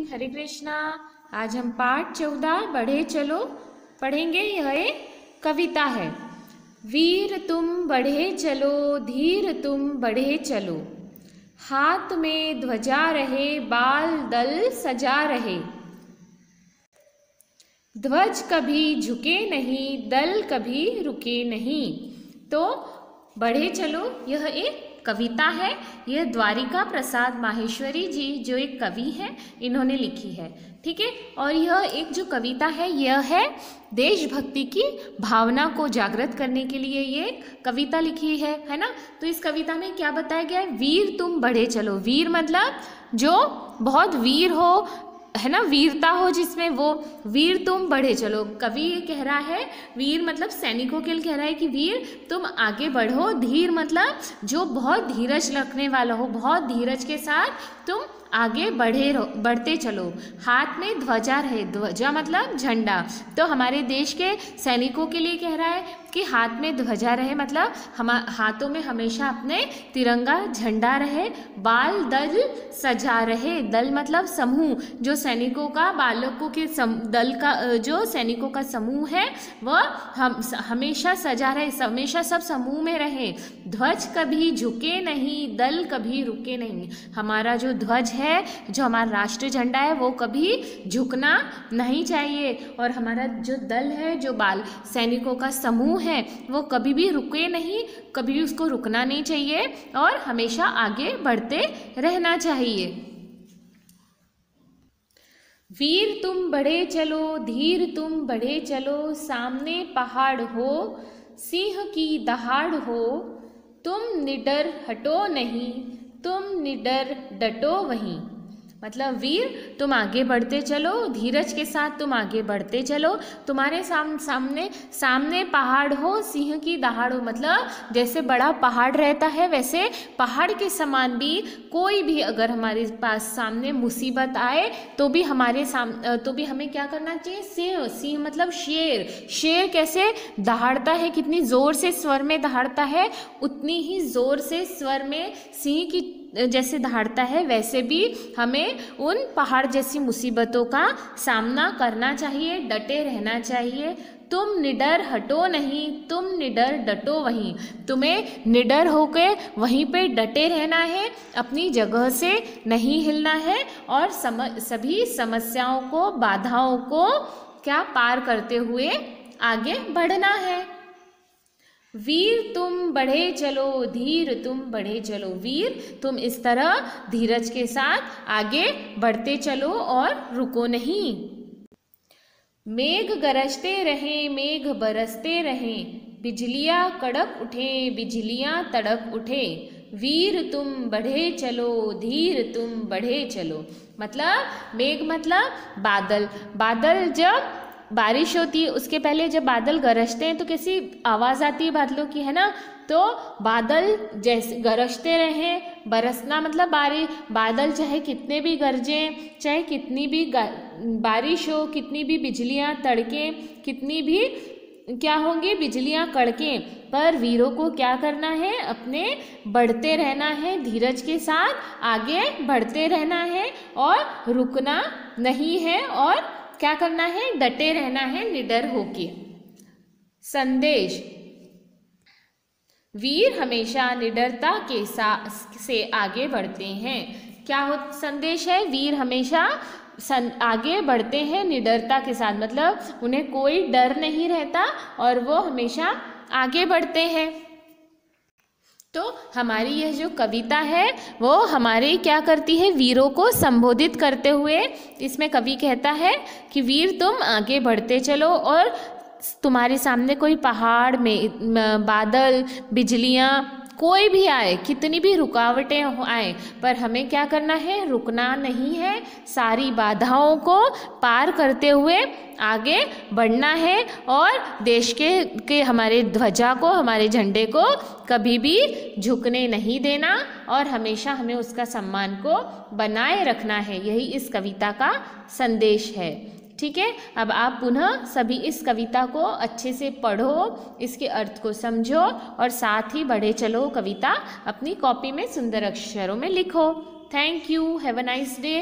हरे कृष्णा। आज हम पाठ 14 बढ़े चलो पढ़ेंगे। यह एक कविता है। वीर तुम बढ़े चलो, धीर तुम बढ़े चलो, हाथ में ध्वजा रहे, बाल दल सजा रहे, ध्वज कभी झुके नहीं, दल कभी रुके नहीं। तो बढ़े चलो यह एक कविता है। यह द्वारिका प्रसाद माहेश्वरी जी जो एक कवि हैं इन्होंने लिखी है। ठीक है। और यह एक जो कविता है यह है देशभक्ति की भावना को जागृत करने के लिए ये कविता लिखी है ना। तो इस कविता में क्या बताया गया है? वीर तुम बढ़े चलो। वीर मतलब जो बहुत वीर हो, है ना, वीरता हो जिसमें, वो वीर तुम बढ़े चलो। कवि ये कह रहा है, वीर मतलब सैनिकों के लिए कह रहा है कि वीर तुम आगे बढ़ो। धीर मतलब जो बहुत धीरज रखने वाला हो, बहुत धीरज के साथ तुम आगे बढ़ते चलो। हाथ में ध्वजा रहे, ध्वजा मतलब झंडा। तो हमारे देश के सैनिकों के लिए कह रहा है कि हाथ में ध्वजा रहे, मतलब हम हाथों में हमेशा अपने तिरंगा झंडा रहे। बाल दल सजा रहे, दल मतलब समूह, जो सैनिकों का बालकों के दल का जो सैनिकों का समूह है वह हमेशा सजा रहे, हमेशा सब समूह में रहे। ध्वज कभी झुके नहीं, दल कभी रुके नहीं। हमारा जो ध्वज है, जो हमारा राष्ट्रीय झंडा है, वो कभी झुकना नहीं चाहिए। और हमारा जो दल है, जो बाल सैनिकों का समूह है, वो कभी भी रुके नहीं, कभी भी उसको रुकना नहीं चाहिए और हमेशा आगे बढ़ते रहना चाहिए। वीर तुम बढ़े चलो, धीर तुम बढ़े चलो, सामने पहाड़ हो, सिंह की दहाड़ हो, तुम निडर हटो नहीं, तुम निडर डटो वहीं। मतलब वीर तुम आगे बढ़ते चलो, धीरज के साथ तुम आगे बढ़ते चलो। तुम्हारे सामने पहाड़ हो, सिंह की दहाड़ हो, मतलब जैसे बड़ा पहाड़ रहता है वैसे पहाड़ के समान भी कोई भी अगर हमारे पास सामने मुसीबत आए तो भी हमें क्या करना चाहिए? सिंह मतलब शेर। शेर कैसे दहाड़ता है, कितनी जोर से स्वर में दहाड़ता है, उतनी ही जोर से स्वर में सिंह की जैसे दहाड़ता है, वैसे भी हमें उन पहाड़ जैसी मुसीबतों का सामना करना चाहिए, डटे रहना चाहिए। तुम निडर हटो नहीं, तुम निडर डटो वहीं। तुम्हें निडर होकर वहीं पे डटे रहना है, अपनी जगह से नहीं हिलना है और सभी समस्याओं को, बाधाओं को क्या पार करते हुए आगे बढ़ना है। वीर तुम बढ़े चलो, धीर तुम बढ़े चलो। वीर तुम इस तरह धीरज के साथ आगे बढ़ते चलो और रुको नहीं। मेघ गरजते रहें, मेघ बरसते रहें, बिजलियां कड़क उठे, बिजलियां तड़क उठे, वीर तुम बढ़े चलो, धीर तुम बढ़े चलो। मतलब मेघ मतलब बादल। बादल जब बारिश होती है उसके पहले जब बादल गरजते हैं तो कैसी आवाज़ आती है बादलों की, है ना। तो बादल जैसे गरजते रहें, बरसना मतलब बादल चाहे कितने भी गरजें, चाहे कितनी भी बारिश हो, कितनी भी बिजलियां तड़कें, कितनी भी क्या होंगी बिजलियां कड़कें, पर वीरों को क्या करना है? अपने बढ़ते रहना है, धीरज के साथ आगे बढ़ते रहना है और रुकना नहीं है और क्या करना है? डटे रहना है निडर होके। संदेश: वीर हमेशा निडरता के साथ से आगे बढ़ते हैं। क्या संदेश है? वीर हमेशा आगे बढ़ते हैं निडरता के साथ, मतलब उन्हें कोई डर नहीं रहता और वो हमेशा आगे बढ़ते हैं। तो हमारी यह जो कविता है वो हमारे क्या करती है? वीरों को संबोधित करते हुए इसमें कवि कहता है कि वीर तुम आगे बढ़ते चलो और तुम्हारे सामने कोई पहाड़ में बादल, बिजलियां कोई भी आए, कितनी भी रुकावटें आए, पर हमें क्या करना है? रुकना नहीं है, सारी बाधाओं को पार करते हुए आगे बढ़ना है और देश के हमारे ध्वजा को, हमारे झंडे को कभी भी झुकने नहीं देना और हमेशा हमें उसका सम्मान को बनाए रखना है। यही इस कविता का संदेश है। ठीक है। अब आप पुनः सभी इस कविता को अच्छे से पढ़ो, इसके अर्थ को समझो और साथ ही बढ़े चलो कविता अपनी कॉपी में सुंदर अक्षरों में लिखो। Thank you. Have a nice day.